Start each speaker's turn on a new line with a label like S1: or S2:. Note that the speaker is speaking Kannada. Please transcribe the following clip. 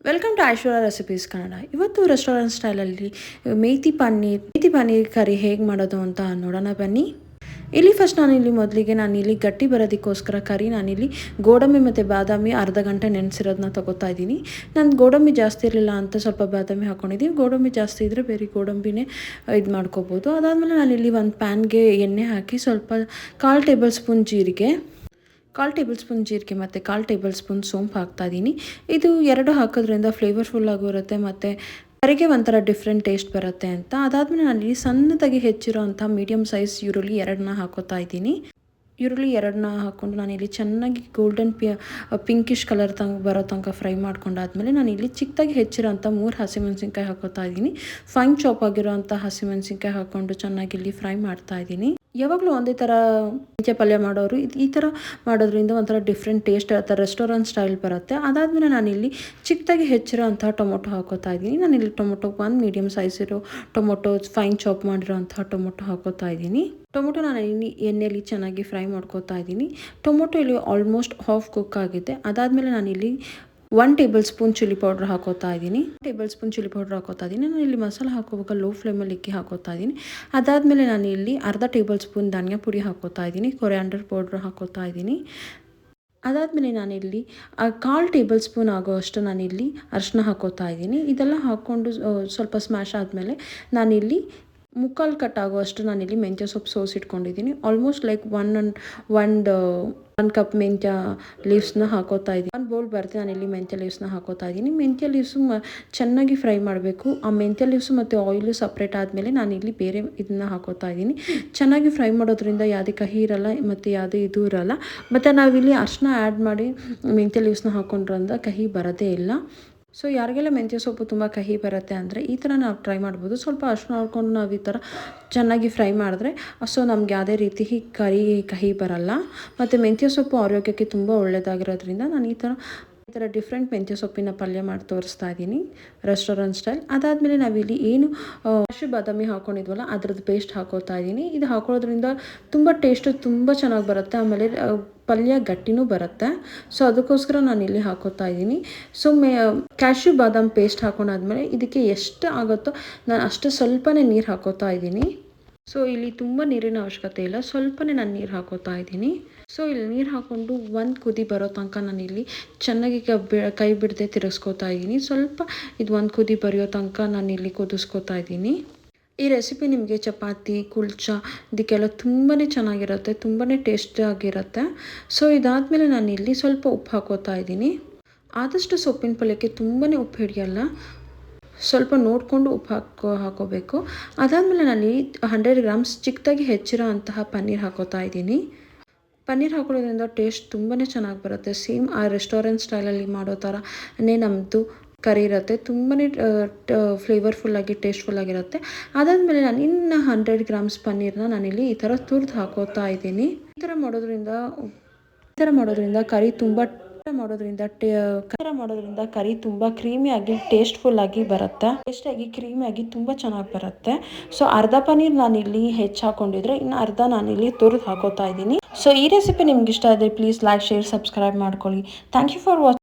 S1: Welcome to Aishwarya recipes Kannada. ಇವತ್ತು ರೆಸ್ಟೋರೆಂಟ್ ಸ್ಟೈಲಲ್ಲಿ ಮೇಥಿ ಪನ್ನೀರ್ ಕರಿ ಹೇಗೆ ಮಾಡೋದು ಅಂತ ನೋಡೋಣ ಬನ್ನಿ. ಇಲ್ಲಿ ಫಸ್ಟ್ ನಾನಿಲ್ಲಿ ಗಟ್ಟಿ ಬರೋದಕ್ಕೋಸ್ಕರ ಕರಿ ನಾನಿಲ್ಲಿ ಗೋಡಂಬಿ ಮತ್ತು ಬಾದಾಮಿ ಅರ್ಧ ಗಂಟೆ ನೆನೆಸಿರೋದನ್ನ ತೊಗೋತಾ ಇದ್ದೀನಿ. ನಾನು ಗೋಡಂಬಿ ಜಾಸ್ತಿ ಇರಲಿಲ್ಲ ಅಂತ ಸ್ವಲ್ಪ ಬಾದಾಮಿ ಹಾಕ್ಕೊಂಡಿದ್ದೀನಿ. ಗೋಡಂಬಿ ಜಾಸ್ತಿ ಇದ್ದರೆ ಬೇರೆ ಗೋಡಂಬಿನೇ ಇದು ಮಾಡ್ಕೋಬೋದು. ಅದಾದಮೇಲೆ ನಾನಿಲ್ಲಿ ಒಂದು ಪ್ಯಾನ್ಗೆ ಎಣ್ಣೆ ಹಾಕಿ ಸ್ವಲ್ಪ 1/4 ಟೇಬಲ್ ಸ್ಪೂನ್ ಜೀರಿಗೆ ಮತ್ತು 1/4 ಟೇಬಲ್ ಸ್ಪೂನ್ ಸೋಂಪು ಹಾಕ್ತಾಯಿದ್ದೀನಿ. ಇದು ಎರಡು ಹಾಕೋದ್ರಿಂದ ಫ್ಲೇವರ್ಫುಲ್ ಆಗಿರುತ್ತೆ ಮತ್ತು ಕರಿಗೆ ಒಂಥರ ಡಿಫ್ರೆಂಟ್ ಟೇಸ್ಟ್ ಬರುತ್ತೆ ಅಂತ. ಅದಾದಮೇಲೆ ನಾನಿಲ್ಲಿ ಸಣ್ಣದಾಗಿ ಹೆಚ್ಚಿರೋ ಅಂಥ ಮೀಡಿಯಮ್ ಸೈಜ್ ಈರುಳ್ಳಿ 2ನ್ನ ಹಾಕೋತಾ ಇದ್ದೀನಿ. ಈರುಳ್ಳಿ 2ನ್ನ ಹಾಕ್ಕೊಂಡು ನಾನಿಲ್ಲಿ ಚೆನ್ನಾಗಿ ಗೋಲ್ಡನ್ ಪಿಂಕಿಶ್ ಕಲರ್ ಬರೋ ತನಕ ಫ್ರೈ ಮಾಡ್ಕೊಂಡಾದ್ಮೇಲೆ ನಾನಿಲ್ಲಿ ಚಿಕ್ಕದಾಗಿ ಹೆಚ್ಚಿರೋ ಅಂಥ 3 ಹಸಿಮೆಣಸಿನ್ಕಾಯಿ ಹಾಕೋತಾ ಇದ್ದೀನಿ. ಫೈನ್ ಚಾಪ್ ಆಗಿರೋ ಅಂಥ ಹಸಿಮೆಣಸಿನ್ಕಾಯಿ ಹಾಕ್ಕೊಂಡು ಚೆನ್ನಾಗಿ ಇಲ್ಲಿ ಫ್ರೈ ಮಾಡ್ತಾ ಇದ್ದೀನಿ. ಯಾವಾಗಲೂ ಒಂದೇ ಥರ ಮೆಂತ್ಯ ಪಲ್ಯ ಮಾಡೋರು ಈ ಥರ ಮಾಡೋದ್ರಿಂದ ಒಂಥರ ಡಿಫ್ರೆಂಟ್ ಟೇಸ್ಟ್ ಆ ಥರ ರೆಸ್ಟೋರೆಂಟ್ ಸ್ಟೈಲ್ ಬರುತ್ತೆ. ಅದಾದಮೇಲೆ ನಾನಿಲ್ಲಿ ಚಿಕ್ಕದಾಗಿ ಹೆಚ್ಚಿರೋ ಅಂಥ ಟೊಮೊಟೊ ಹಾಕೋತಾ ಇದ್ದೀನಿ. ನಾನಿಲ್ಲಿ ಟೊಮೊಟೊ 1 ಮೀಡಿಯಮ್ ಸೈಜ್ ಇರೋ ಟೊಮೊಟೊ ಫೈನ್ ಚಾಪ್ ಮಾಡಿರೋ ಅಂಥ ಟೊಮೊಟೊ ಹಾಕೋತಾ ಇದ್ದೀನಿ. ಟೊಮೊಟೊ ನಾನು ಇಲ್ಲಿ ಎಣ್ಣೆಯಲ್ಲಿ ಚೆನ್ನಾಗಿ ಫ್ರೈ ಮಾಡ್ಕೋತಾ ಇದ್ದೀನಿ. ಟೊಮೊಟೊ ಇಲ್ಲಿ ಆಲ್ಮೋಸ್ಟ್ ಹಾಫ್ ಕುಕ್ ಆಗಿದೆ. ಅದಾದಮೇಲೆ ನಾನಿಲ್ಲಿ 1 ಟೇಬಲ್ ಸ್ಪೂನ್ ಚಿಲ್ಲಿ ಪೌಡ್ರ್ ಹಾಕೋತಾ ಇದ್ದೀನಿ. ನಾನು ಇಲ್ಲಿ ಮಸಾಲೆ ಹಾಕೋವಾಗ ಲೋ ಫ್ಲೇಮಲ್ಲಿ ಇಕ್ಕಿ ಹಾಕೋತಾ ಇದ್ದೀನಿ. ಅದಾದಮೇಲೆ ನಾನು ಇಲ್ಲಿ ಅರ್ಧ ಟೇಬಲ್ ಸ್ಪೂನ್ ಧನಿಯಾ ಪುಡಿ ಹಾಕೋತಾ ಇದ್ದೀನಿ. ಕೊರಿಯಾಂಡರ್ ಪೌಡ್ರ್ ಹಾಕೋತಾ ಇದ್ದೀನಿ. ಅದಾದಮೇಲೆ ನಾನಿಲ್ಲಿ 1/4 ಟೇಬಲ್ ಸ್ಪೂನ್ ಆಗೋಷ್ಟು ನಾನಿಲ್ಲಿ ಅರಿಶಿನ ಹಾಕೋತಾ ಇದ್ದೀನಿ. ಇದೆಲ್ಲ ಹಾಕ್ಕೊಂಡು ಸ್ವಲ್ಪ ಸ್ಮ್ಯಾಶ್ ಆದಮೇಲೆ ನಾನಿಲ್ಲಿ 3/4 ಕಟ್ ಆಗುವಷ್ಟು ನಾನಿಲ್ಲಿ ಮೆಂತ್ಯ ಸೊಪ್ಪು ಸೋಸಿಟ್ಕೊಂಡಿದ್ದೀನಿ. ಆಲ್ಮೋಸ್ಟ್ ಲೈಕ್ 1 ಕಪ್ ಮೆಂತ್ಯ ಲೀವ್ಸ್ನ ಹಾಕೋತಾ ಇದ್ದೀನಿ. 1 ಬೌಲ್ ಬರುತ್ತೆ ನಾನಿಲ್ಲಿ ಮೆಂತ್ಯ ಲೀವ್ಸ್ನ ಹಾಕೋತಾ ಇದ್ದೀನಿ. ಮೆಂತ್ಯ ಲೀವ್ಸು ಚೆನ್ನಾಗಿ ಫ್ರೈ ಮಾಡಬೇಕು. ಆ ಮೆಂತ್ಯ ಲೀವ್ಸು ಮತ್ತು ಆಯಿಲು ಸಪ್ರೇಟ್ ಆದಮೇಲೆ ನಾನಿಲ್ಲಿ ಬೇರೆ ಇದನ್ನ ಹಾಕೋತಾ ಇದ್ದೀನಿ. ಚೆನ್ನಾಗಿ ಫ್ರೈ ಮಾಡೋದ್ರಿಂದ ಯಾವುದೇ ಕಹಿ ಇರಲ್ಲ ಮತ್ತು ಯಾವುದೇ ಇದು ಇರಲ್ಲ. ಮತ್ತು ನಾವಿಲ್ಲಿ ಅರಿಶಿನ ಆ್ಯಡ್ ಮಾಡಿ ಮೆಂತ್ಯ ಲೀವ್ಸ್ನ ಹಾಕೊಂಡ್ರಿಂದ ಕಹಿ ಬರೋದೇ ಇಲ್ಲ. ಸೊ ಯಾರಿಗೆಲ್ಲ ಮೆಂತ್ಯ ಸೊಪ್ಪು ತುಂಬ ಕಹಿ ಬರುತ್ತೆ ಅಂದರೆ ಈ ಥರ ನಾವು ಟ್ರೈ ಮಾಡ್ಬೋದು. ಸ್ವಲ್ಪ ಅರಿಶಿನ ಹಾಕ್ಕೊಂಡು ನಾವು ಈ ಥರ ಚೆನ್ನಾಗಿ ಫ್ರೈ ಮಾಡಿದ್ರೆ ಸೊ ನಮ್ಗೆ ಯಾವುದೇ ರೀತಿ ಕಹಿ ಬರಲ್ಲ. ಮತ್ತು ಮೆಂತ್ಯ ಸೊಪ್ಪು ಆರೋಗ್ಯಕ್ಕೆ ತುಂಬ ಒಳ್ಳೆಯದಾಗಿರೋದ್ರಿಂದ ನಾನು ಈ ಥರ ಡಿಫ್ರೆಂಟ್ ಮೆಂತ್ಯ ಸೊಪ್ಪಿನ ಪಲ್ಯ ಮಾಡಿ ತೋರಿಸ್ತಾ ಇದ್ದೀನಿ ರೆಸ್ಟೋರೆಂಟ್ ಸ್ಟೈಲ್. ಅದಾದಮೇಲೆ ನಾವಿಲ್ಲಿ ಏನು ಕಾಶು ಬಾದಾಮಿ ಹಾಕ್ಕೊಂಡಿದ್ವಲ್ಲ ಅದರದ್ದು ಪೇಸ್ಟ್ ಹಾಕೋತಾ ಇದ್ದೀನಿ. ಇದು ಹಾಕೊಳ್ಳೋದ್ರಿಂದ ತುಂಬ ಟೇಸ್ಟು ತುಂಬ ಚೆನ್ನಾಗಿ ಬರುತ್ತೆ. ಆಮೇಲೆ ಪಲ್ಯ ಗಟ್ಟಿನೂ ಬರುತ್ತೆ. ಸೊ ಅದಕ್ಕೋಸ್ಕರ ನಾನು ಇಲ್ಲಿ ಹಾಕೋತಾ ಇದ್ದೀನಿ. ಸೊ ಕ್ಯಾಶ್ಯೂ ಬಾದಾಮ್ ಪೇಸ್ಟ್ ಹಾಕೊಂಡಾದ್ಮೇಲೆ ಇದಕ್ಕೆ ಎಷ್ಟು ಆಗುತ್ತೋ ನಾನು ಅಷ್ಟು ಸ್ವಲ್ಪನೇ ನೀರು ಹಾಕೋತಾ ಇದ್ದೀನಿ. ಸೊ ಇಲ್ಲಿ ತುಂಬ ನೀರಿನ ಅವಶ್ಯಕತೆ ಇಲ್ಲ, ಸ್ವಲ್ಪನೇ ನಾನು ನೀರು ಹಾಕೋತಾ ಇದ್ದೀನಿ. ಸೊ ಇಲ್ಲಿ ನೀರು ಹಾಕ್ಕೊಂಡು 1 ಕುದಿ ಬರೋ ತನಕ ನಾನಿಲ್ಲಿ ಚೆನ್ನಾಗಿ ಕೈ ಬಿಡದೆ ತಿರುಗಿಸ್ಕೋತಾ ಇದ್ದೀನಿ. ಸ್ವಲ್ಪ ಇದು 1 ಕುದಿ ಬರೆಯೋ ತನಕ ನಾನಿಲ್ಲಿ ಕುದಿಸ್ಕೋತಾ ಇದ್ದೀನಿ. ಈ ರೆಸಿಪಿ ನಿಮಗೆ ಚಪಾತಿ ಕುಲ್ಚಾ ಇದಕ್ಕೆಲ್ಲ ತುಂಬಾ ಚೆನ್ನಾಗಿರುತ್ತೆ, ತುಂಬಾ ಟೇಸ್ಟಿಯಾಗಿರುತ್ತೆ. ಸೊ ಇದಾದಮೇಲೆ ನಾನಿಲ್ಲಿ ಸ್ವಲ್ಪ ಉಪ್ಪು ಹಾಕೋತಾ ಇದ್ದೀನಿ. ಆದಷ್ಟು ಸೊಪ್ಪಿನ ಪಲ್ಯಕ್ಕೆ ತುಂಬಾ ಉಪ್ಪು ಹಿಡಿಯಲ್ಲ, ಸ್ವಲ್ಪ ನೋಡಿಕೊಂಡು ಉಪ್ಪು ಹಾಕೋಬೇಕು. ಅದಾದಮೇಲೆ ನಾನು 100 ಗ್ರಾಮ್ಸ್ ಚಿಕ್ಕದಾಗಿ ಹೆಚ್ಚಿರೋ ಅಂತಹ ಪನ್ನೀರ್ ಹಾಕೋತಾ ಇದ್ದೀನಿ. ಪನ್ನೀರ್ ಹಾಕೊಳ್ಳೋದ್ರಿಂದ ಟೇಸ್ಟ್ ತುಂಬಾ ಚೆನ್ನಾಗಿ ಬರುತ್ತೆ. ಸೇಮ್ ಆ ರೆಸ್ಟೋರೆಂಟ್ ಸ್ಟೈಲಲ್ಲಿ ಮಾಡೋ ಥರನೇ ನಮ್ಮದು ಕರಿ ಇರುತ್ತೆ. ತುಂಬಾ ಫ್ಲೇವರ್ಫುಲ್ಲಾಗಿ ಟೇಸ್ಟ್ಫುಲ್ಲಾಗಿರುತ್ತೆ. ಅದಾದಮೇಲೆ ನಾನು ಇನ್ನು 100 ಗ್ರಾಮ್ಸ್ ಪನ್ನೀರನ್ನ ನಾನಿಲ್ಲಿ ಈ ಥರ ತುರಿದು ಹಾಕೋತಾ ಇದ್ದೀನಿ. ಈ ಥರ ಮಾಡೋದ್ರಿಂದ ಕರಿ ತುಂಬ ಕ್ರೀಮಿಯಾಗಿ ಟೇಸ್ಟ್ಫುಲ್ಲಾಗಿ ಬರುತ್ತೆ. ಕ್ರೀಮಿಯಾಗಿ ತುಂಬ ಚೆನ್ನಾಗಿ ಬರುತ್ತೆ. ಸೊ ಅರ್ಧ ಪನ್ನೀರ್ ನಾನಿಲ್ಲಿ ಹೆಚ್ಚು ಹಾಕೊಂಡಿದ್ರೆ ಇನ್ನು ಅರ್ಧ ನಾನಿಲ್ಲಿ ತುರಿದು ಹಾಕೋತಾ ಇದ್ದೀನಿ. ಸೊ ಈ ರೆಸಿಪಿ ನಿಮ್ಗೆ ಇಷ್ಟ ಆದರೆ ಪ್ಲೀಸ್ ಲೈಕ್ ಶೇರ್ ಸಬ್ಸ್ಕ್ರೈಬ್ ಮಾಡ್ಕೊಳ್ಳಿ. Thank you for watching.